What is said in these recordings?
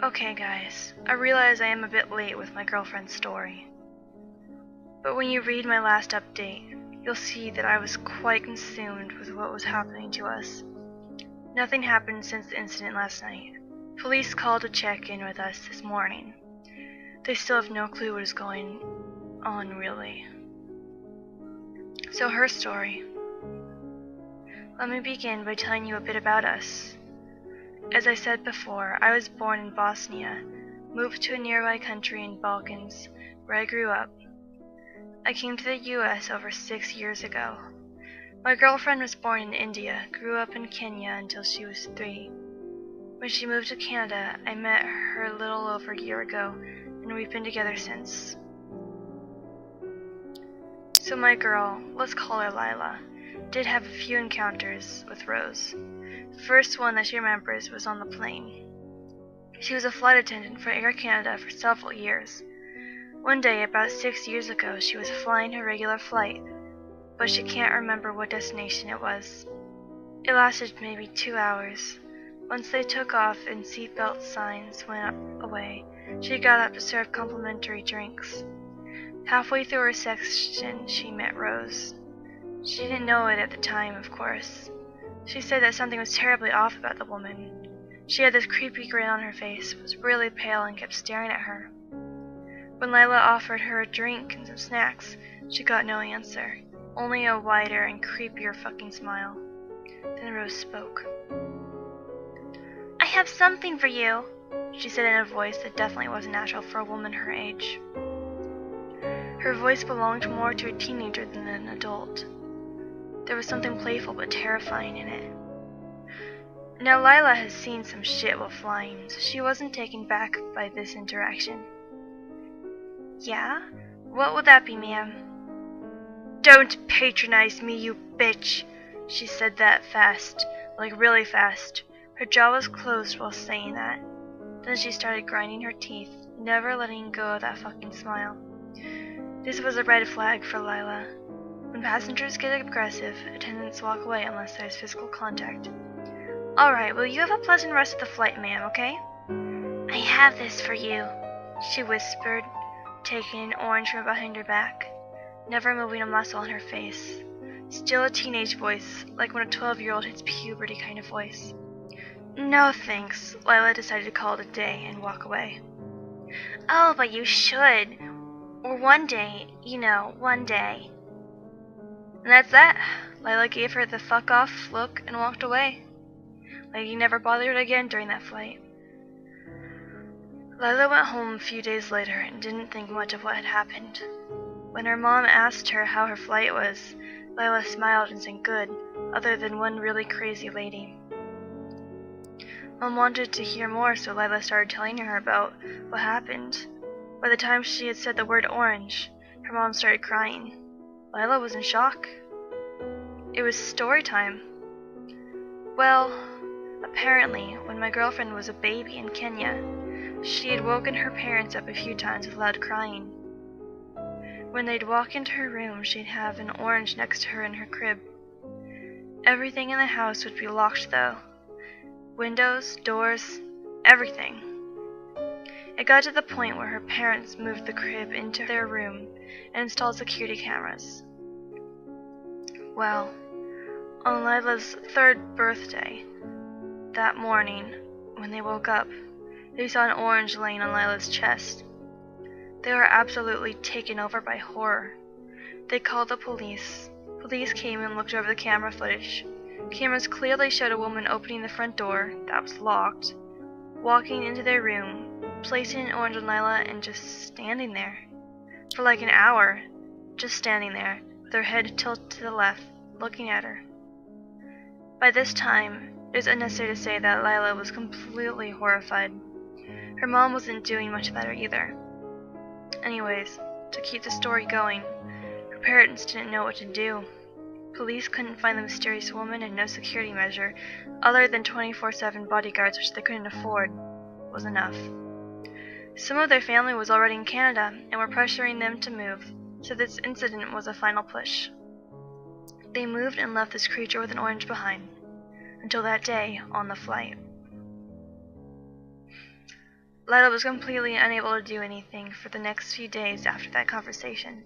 Okay guys, I realize I am a bit late with my girlfriend's story. But when you read my last update, you'll see that I was quite consumed with what was happening to us. Nothing happened since the incident last night. Police called to check in with us this morning. They still have no clue what is going on really. So her story. Let me begin by telling you a bit about us. As I said before, I was born in Bosnia, moved to a nearby country in Balkans, where I grew up. I came to the US over 6 years ago. My girlfriend was born in India, grew up in Kenya until she was 3. When she moved to Canada, I met her a little over a year ago, and we've been together since. So my girl, let's call her Lila, did have a few encounters with Rose. The first one that she remembers was on the plane. She was a flight attendant for Air Canada for several years. One day, about 6 years ago, she was flying her regular flight, but she can't remember what destination it was. It lasted maybe 2 hours. Once they took off and seatbelt signs went away, she got up to serve complimentary drinks. Halfway through her section, she met Rose. She didn't know it at the time, of course. She said that something was terribly off about the woman. She had this creepy grin on her face, was really pale, and kept staring at her. When Lila offered her a drink and some snacks, she got no answer, only a wider and creepier fucking smile. Then Rose spoke. "I have something for you," she said in a voice that definitely wasn't natural for a woman her age. Her voice belonged more to a teenager than an adult. There was something playful but terrifying in it. Now Lila has seen some shit while flying, so she wasn't taken back by this interaction. "Yeah? What would that be, ma'am?" "Don't patronize me, you bitch!" She said that fast, like really fast. Her jaw was closed while saying that. Then she started grinding her teeth, never letting go of that fucking smile. This was a red flag for Lila. When passengers get aggressive, attendants walk away unless there's physical contact. "Alright, well, you have a pleasant rest of the flight, ma'am, okay?" "I have this for you," she whispered, taking an orange from behind her back, never moving a muscle on her face. Still a teenage voice, like when a 12-year-old hits puberty kind of voice. "No thanks," Lila decided to call it a day and walk away. "Oh, but you should. Or one day, you know, one day." And that's that. Lila gave her the fuck off look and walked away. Lady never bothered again during that flight. Lila went home a few days later and didn't think much of what had happened. When her mom asked her how her flight was, Lila smiled and said good, other than one really crazy lady. Mom wanted to hear more, so Lila started telling her about what happened. By the time she had said the word orange, her mom started crying. Lila was in shock. It was story time. Well, apparently, when my girlfriend was a baby in Kenya, she had woken her parents up a few times with loud crying. When they'd walk into her room, she'd have an orange next to her in her crib. Everything in the house would be locked though. Windows, doors, everything. It got to the point where her parents moved the crib into their room and installed security cameras. Well, on Lila's 3rd birthday, that morning, when they woke up, they saw an orange laying on Lila's chest. They were absolutely taken over by horror. They called the police. Police came and looked over the camera footage. Cameras clearly showed a woman opening the front door, that was locked, walking into their room, placing an orange on Lila, and just standing there. For like an hour, just standing there, with her head tilted to the left, looking at her. By this time, it is unnecessary to say that Lila was completely horrified. Her mom wasn't doing much better either. Anyways, to keep the story going, her parents didn't know what to do. Police couldn't find the mysterious woman, and no security measure, other than 24/7 bodyguards, which they couldn't afford, was enough. Some of their family was already in Canada and were pressuring them to move, so this incident was a final push. They moved and left this creature with an orange behind, until that day on the flight. Lila was completely unable to do anything for the next few days after that conversation.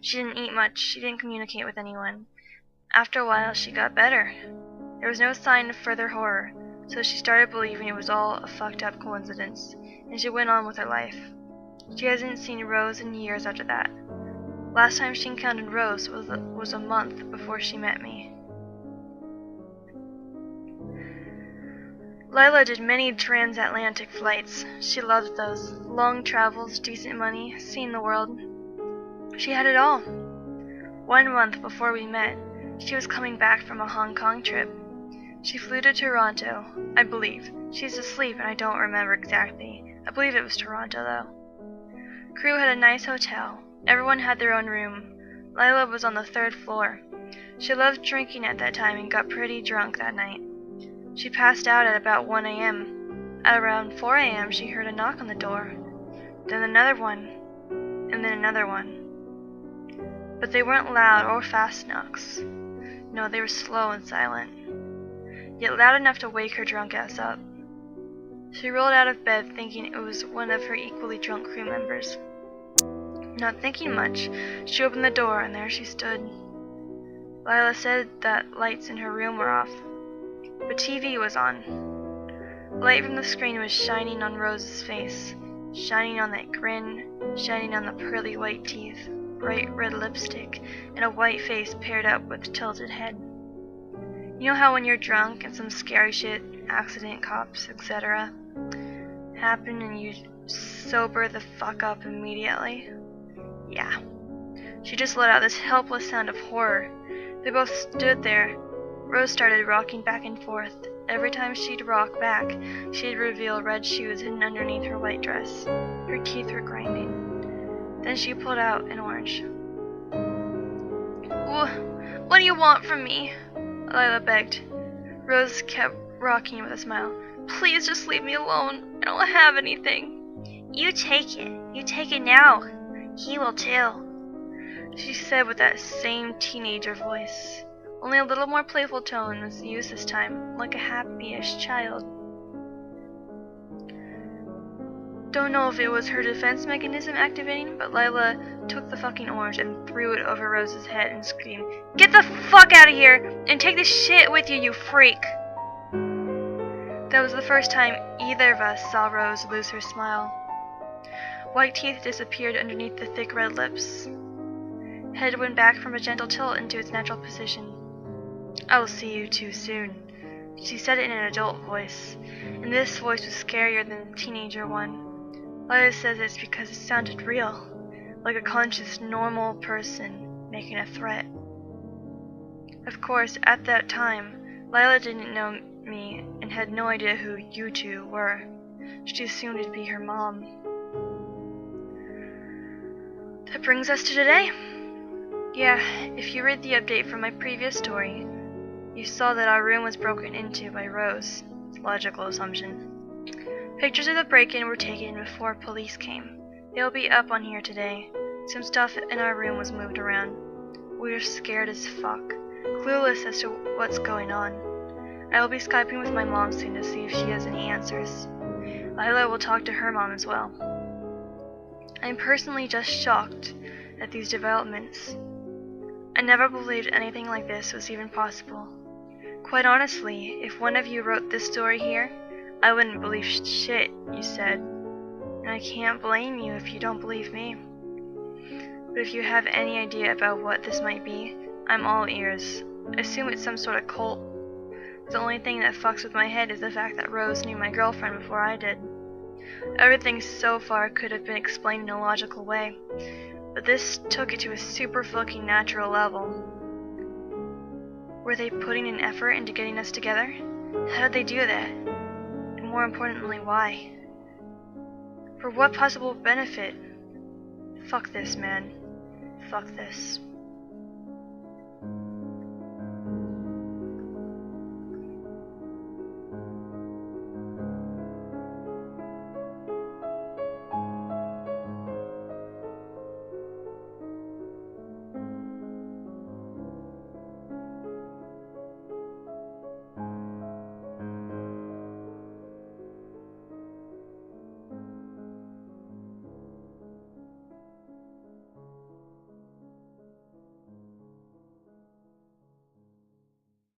She didn't eat much, she didn't communicate with anyone. After a while, she got better. There was no sign of further horror, so she started believing it was all a fucked up coincidence, and she went on with her life. She hasn't seen Rose in years after that. Last time she encountered Rose was a month before she met me. Lila did many transatlantic flights. She loved those. Long travels, decent money, seeing the world. She had it all. 1 month before we met, she was coming back from a Hong Kong trip. She flew to Toronto, I believe. She's asleep and I don't remember exactly. I believe it was Toronto, though. Crew had a nice hotel. Everyone had their own room. Lila was on the 3rd floor. She loved drinking at that time and got pretty drunk that night. She passed out at about 1 a.m. At around 4 a.m. she heard a knock on the door. Then another one. And then another one. But they weren't loud or fast knocks. No, they were slow and silent. Yet loud enough to wake her drunk ass up. She rolled out of bed thinking it was one of her equally drunk crew members. Not thinking much, she opened the door and there she stood. Lila said that lights in her room were off, but TV was on. Light from the screen was shining on Rose's face, shining on that grin, shining on the pearly white teeth, bright red lipstick, and a white face paired up with tilted head. You know how when you're drunk and some scary shit, accident, cops, etc. happen and you sober the fuck up immediately? Yeah. She just let out this helpless sound of horror. They both stood there. Rose started rocking back and forth. Every time she'd rock back, she'd reveal red shoes hidden underneath her white dress. Her teeth were grinding. Then she pulled out an orange. What do you want from me? Lila begged. Rose kept rocking with a smile. Please just leave me alone. I don't have anything. You take it. You take it now. He will too, she said with that same teenager voice. Only a little more playful tone was used this time, like a happy-ish child. Don't know if it was her defense mechanism activating, but Lila took the fucking orange and threw it over Rose's head and screamed, "Get the fuck out of here and take this shit with you, you freak!" That was the first time either of us saw Rose lose her smile. White teeth disappeared underneath the thick red lips. Head went back from a gentle tilt into its natural position. "I will see you too soon." She said it in an adult voice, and this voice was scarier than the teenager one. Lila says it's because it sounded real, like a conscious, normal person making a threat. Of course, at that time, Lila didn't know me and had no idea who you two were. She assumed it'd be her mom. That brings us to today. Yeah, if you read the update from my previous story, you saw that our room was broken into by Rose. It's a logical assumption. Pictures of the break-in were taken before police came. They'll be up on here today. Some stuff in our room was moved around. We were scared as fuck, clueless as to what's going on. I will be Skyping with my mom soon to see if she has any answers. Lila will talk to her mom as well. I'm personally just shocked at these developments. I never believed anything like this was even possible. Quite honestly, if one of you wrote this story here, I wouldn't believe shit you said. And I can't blame you if you don't believe me. But if you have any idea about what this might be, I'm all ears. I assume it's some sort of cult. The only thing that fucks with my head is the fact that Rose knew my girlfriend before I did. Everything so far could have been explained in a logical way, but this took it to a super fucking natural level. Were they putting an effort into getting us together? How did they do that? And more importantly, why? For what possible benefit? Fuck this, man. Fuck this.